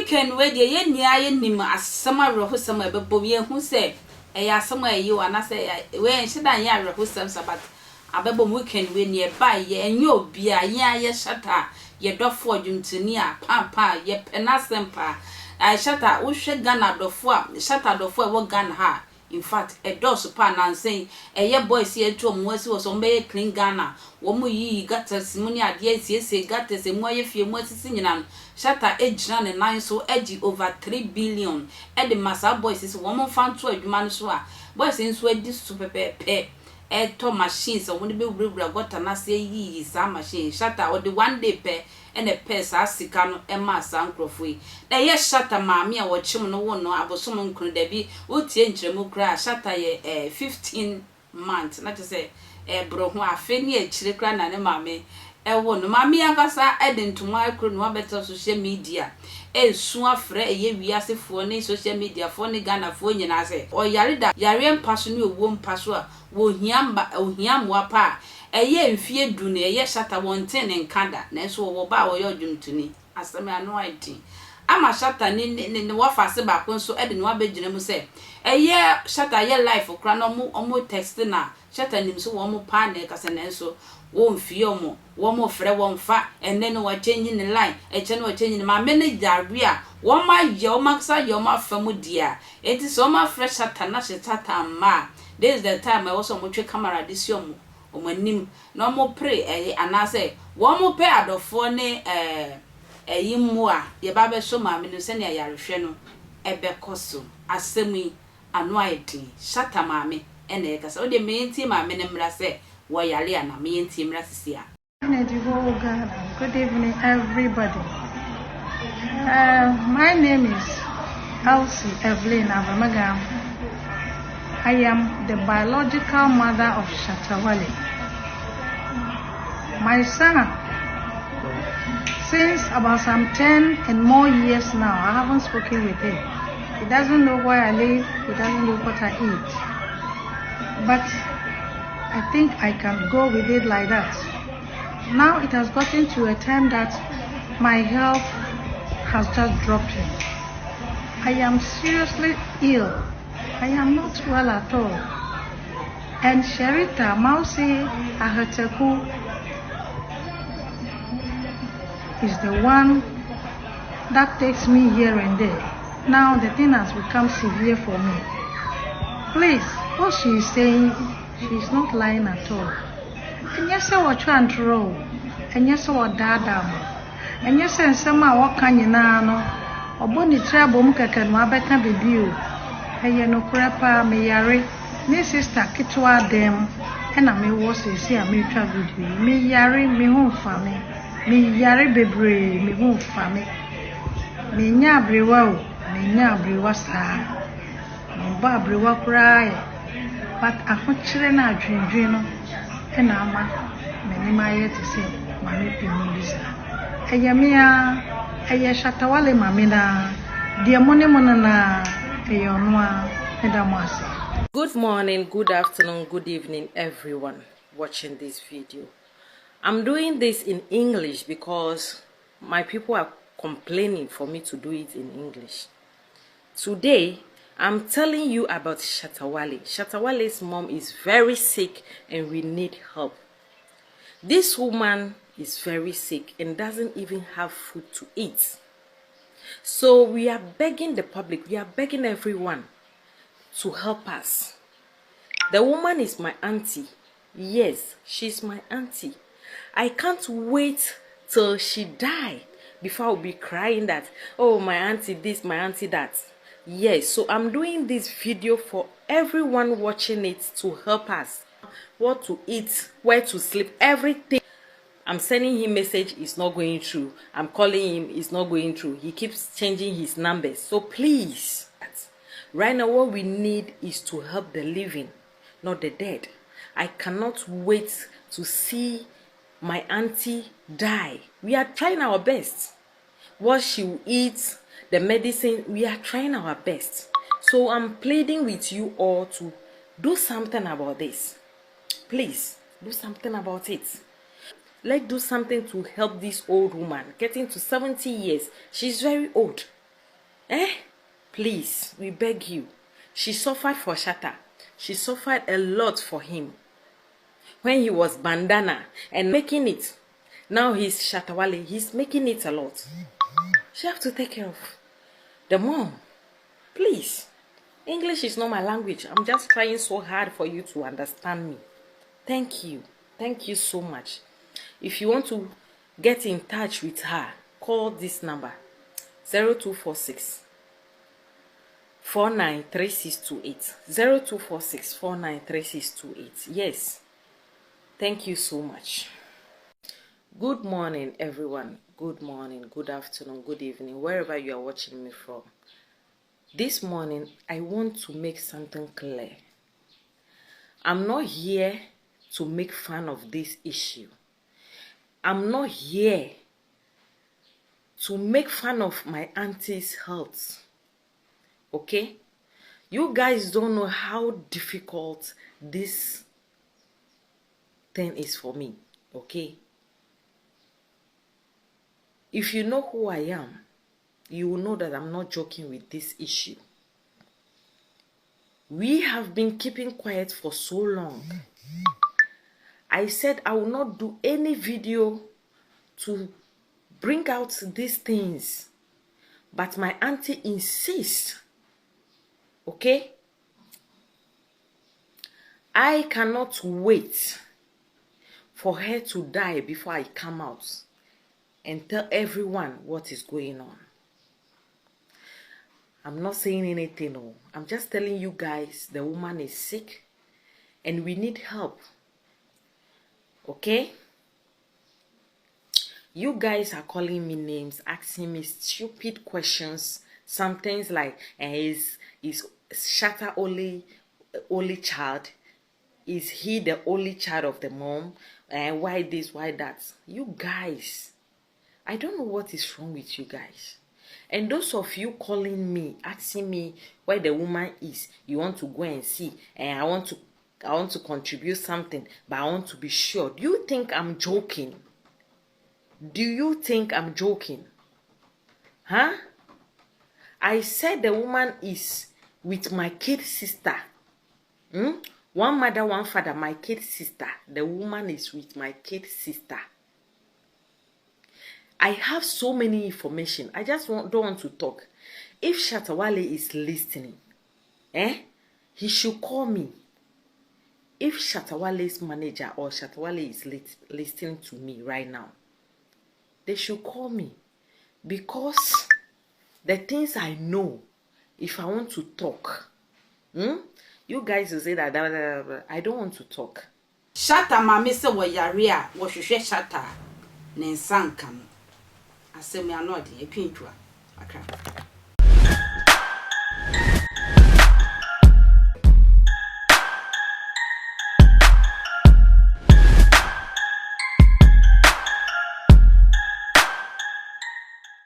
weekend we dey ye nia ye nim asem awerehosem abebo ye hu se asem ayi wana se we nhida ye awerehosem sabat abebo weekend we nia ba ye enye obi a ye Shatta ye dofo adwuntini a papa ye penasempa Shatta wo hwe Ghana dofo a Shatta dofo e wo Ghana ha. In fact, a dose pan and saying, a year boys here to was on Bay Clean Ghana. Woman ye got us money at yes, got us a more if you want to sing on Shatta edge and 9 so edgy over 3 billion. Eddie Massa boys is woman found to a manuswa. Boys in sweat this super pay. To machines or when the bill got and I say ye is a machine. Shatta or the 1 day pay. And a pesa sikano Emma Sancrofui. They yes Shatta mammy or chum no one no abosum could there be would change cry Shatta 15 months, not to say bro who are fenny children and a mammy. Won mammy agasa adding to my crew no better social media. Soon fre ye we as for any social media for any Ghana for you say or yarida yarian passion you won't passwa wo hiamba o hiam wapa. Eye mfie du ne eye Shatta wonten en kada na so wo ba wo yo dwuntuni asem anu adi ama Shatta ne wo fase ba ko so e de no abegyina mu se eye Shatta ye life kra no omo text na Shatta nim so wo mo pa na kase na so wo mfie omo wo mo frɛ wo mfa enne no wa change ne line e che no wa change ne ma manage ari a wo ma ye wo maksa ye wo ma famu dia eti so ma frɛ Shatta na Shatta ma this is the time I was on mo twe camera this yomo omanim no mo pray anase wo mo pe adofo ne yimmo a ye ba be so ma me no se ne yarehwe no ebekoso asemi anu aidi Shatta ma me ene kasa o de me nti ma me ne mra se wo yare ana me nti mra sisia. Good evening everybody. My name is Elsie Evelyn Avamaga. I am the biological mother of Shatta Wale. My son, since about some 10 and more years now, I haven't spoken with him. He doesn't know where I live, he doesn't know what I eat. But I think I can go with it like that. Now it has gotten to a time that my health has just dropped in. I am seriously ill. I am not well at all. And Sherita Mausi Ahateku is the one that takes me here and there. Now the thing has become severe for me. Please, what she is saying, she is not lying at all. And yes, I was trying to roll. And yes, I was dadam. And yes, and some are walking in ano. Or bonny trouble, Mukaka, Mabeka baby. Eye no krapa me yare ne sister kitwa dem na me wo sesi a me twa video me yare me hu fa me yare bebre me hu fa me nya abrewa o me nya abrewa sa me ba abrewa kra but ahokyere na adwendwen no na ama me ni ma ye te se ma me pinu bisa eye me a eye Shatta Wale mame na de mone na. Good morning, good afternoon, good evening, everyone watching this video. I'm doing this in English because my people are complaining for me to do it in English. Today, I'm telling you about Shatta Wale. Shatta Wale's mom is very sick and we need help. This woman is very sick and doesn't even have food to eat. So we are begging the public, we are begging everyone to help us. The woman is my auntie. Yes, she's my auntie. I can't wait till she die before I'll be crying that, oh, my auntie this, my auntie that. Yes, so I'm doing this video for everyone watching it to help us. What to eat, where to sleep, everything. I'm sending him message, it's not going through. I'm calling him, it's not going through. He keeps changing his numbers. So please, right now what we need is to help the living, not the dead. I cannot wait to see my auntie die. We are trying our best. What she will eat, the medicine, we are trying our best. So I'm pleading with you all to do something about this. Please, do something about it. Let's do something to help this old woman getting to 70 years. She's very old. Please, we beg you. She suffered for Shatta. She suffered a lot for him. When he was bandana and making it. Now he's Shatta Wale. He's making it a lot. She have to take care of the mom. Please. English is not my language. I'm just trying so hard for you to understand me. Thank you. Thank you so much. If you want to get in touch with her, call this number 0246 493628. 0246 493628. Yes. Thank you so much. Good morning, everyone. Good morning, good afternoon, good evening, wherever you are watching me from. This morning, I want to make something clear. I'm not here to make fun of this issue. I'm not here to make fun of my auntie's health. Okay? You guys don't know how difficult this thing is for me. Okay? If you know who I am, you will know that I'm not joking with this issue. We have been keeping quiet for so long. I said I will not do any video to bring out these things. But my auntie insists. Okay? I cannot wait for her to die before I come out and tell everyone what is going on. I'm not saying anything. No. I'm just telling you guys the woman is sick and we need help. Okay? You guys are calling me names, asking me stupid questions. Some things like, is Shatta only child? Is he the only child of the mom? And why this, why that? You guys, I don't know what is wrong with you guys. And those of you calling me, asking me where the woman is, you want to go and see, and I want to contribute something, but I want to be sure. Do you think I'm joking? Do you think I'm joking? Huh? I said the woman is with my kid sister. One mother, one father, my kid sister. The woman is with my kid sister. I have so many information. I just don't want to talk. If Shatta Wale is listening, he should call me. If Shatta Wale's manager or Shatta Wale is listening to me right now, they should call me. Because the things I know, if I want to talk, you guys will say that I don't want to talk. Shatta mama se wo yare a wo hwehwe Shatta ne nsanka no. Asemi anode epintwa akra.